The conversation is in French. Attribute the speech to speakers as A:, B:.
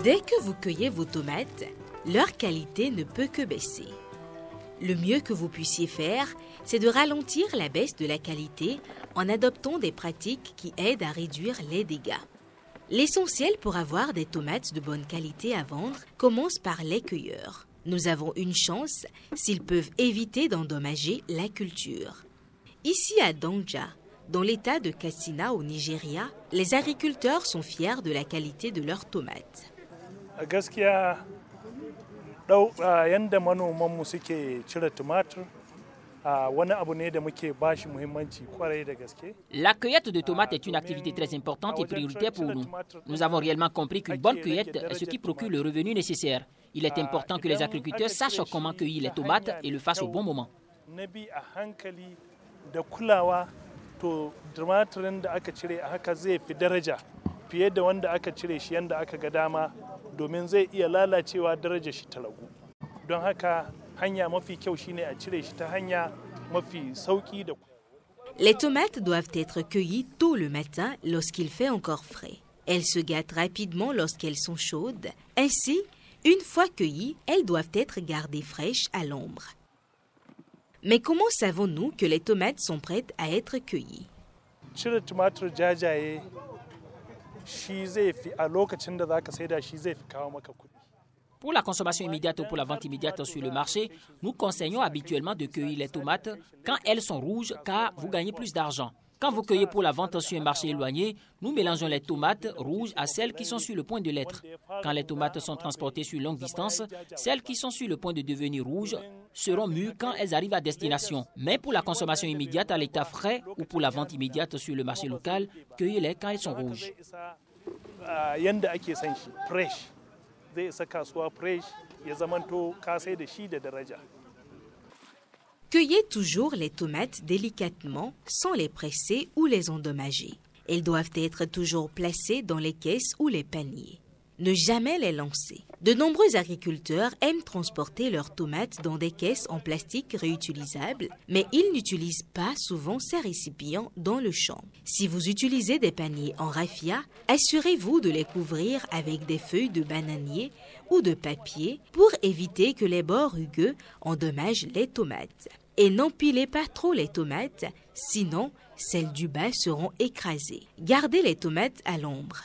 A: Dès que vous cueillez vos tomates, leur qualité ne peut que baisser. Le mieux que vous puissiez faire, c'est de ralentir la baisse de la qualité en adoptant des pratiques qui aident à réduire les dégâts. L'essentiel pour avoir des tomates de bonne qualité à vendre commence par les cueilleurs. Nous avons une chance s'ils peuvent éviter d'endommager la culture. Ici à Danja, dans l'état de Katsina au Nigeria, les agriculteurs sont fiers de la qualité de leurs tomates.
B: Yanda manomanmu suke cire tumatir wani abu ne da muke bashi muhimmanci kwarai da gaske.
C: La cueillette de tomates est une activité très importante et prioritaire pour nous. Nous avons réellement compris qu'une bonne cueillette est ce qui procure le revenu nécessaire. Il est important que les agriculteurs sachent comment cueillir les tomates et le fassent au bon moment.
B: Nabi a hankali da kulawa to tumatirin da aka cire a haka zai fi daraja fiye da wanda aka cire shi yanda aka ga dama. Domin zai iya lalacewa darajar shi ta ragu. Don haka hanya mafi kyau shine a cire shi ta hanya mafi sauki da.
A: Les tomates doivent être cueillies tôt le matin lorsqu'il fait encore frais. Elles se gâtent rapidement lorsqu'elles sont chaudes. Ainsi, une fois cueillies, elles doivent être gardées fraîches à l'ombre. Mais comment savons-nous que les tomates sont prêtes à être cueillies?
B: Cire tumatir jajaye
C: Pour la consommation immédiate ou pour la vente immédiate sur le marché, nous conseillons habituellement de cueillir les tomates quand elles sont rouges car vous gagnez plus d'argent. Quand vous cueillez pour la vente sur un marché éloigné, nous mélangeons les tomates rouges à celles qui sont sur le point de l'être. Quand les tomates sont transportées sur longue distance, celles qui sont sur le point de devenir rouges seront mûres quand elles arrivent à destination. Mais pour la consommation immédiate à l'état frais ou pour la vente immédiate sur le marché local, cueillez-les quand elles sont rouges.
A: Cueillez toujours les tomates délicatement sans les presser ou les endommager. Elles doivent être toujours placées dans les caisses ou les paniers. Ne jamais les lancer. De nombreux agriculteurs aiment transporter leurs tomates dans des caisses en plastique réutilisables, mais ils n'utilisent pas souvent ces récipients dans le champ. Si vous utilisez des paniers en raffia, assurez-vous de les couvrir avec des feuilles de bananier ou de papier pour éviter que les bords rugueux endommagent les tomates. Et n'empilez pas trop les tomates, sinon celles du bas seront écrasées. Gardez les tomates à l'ombre.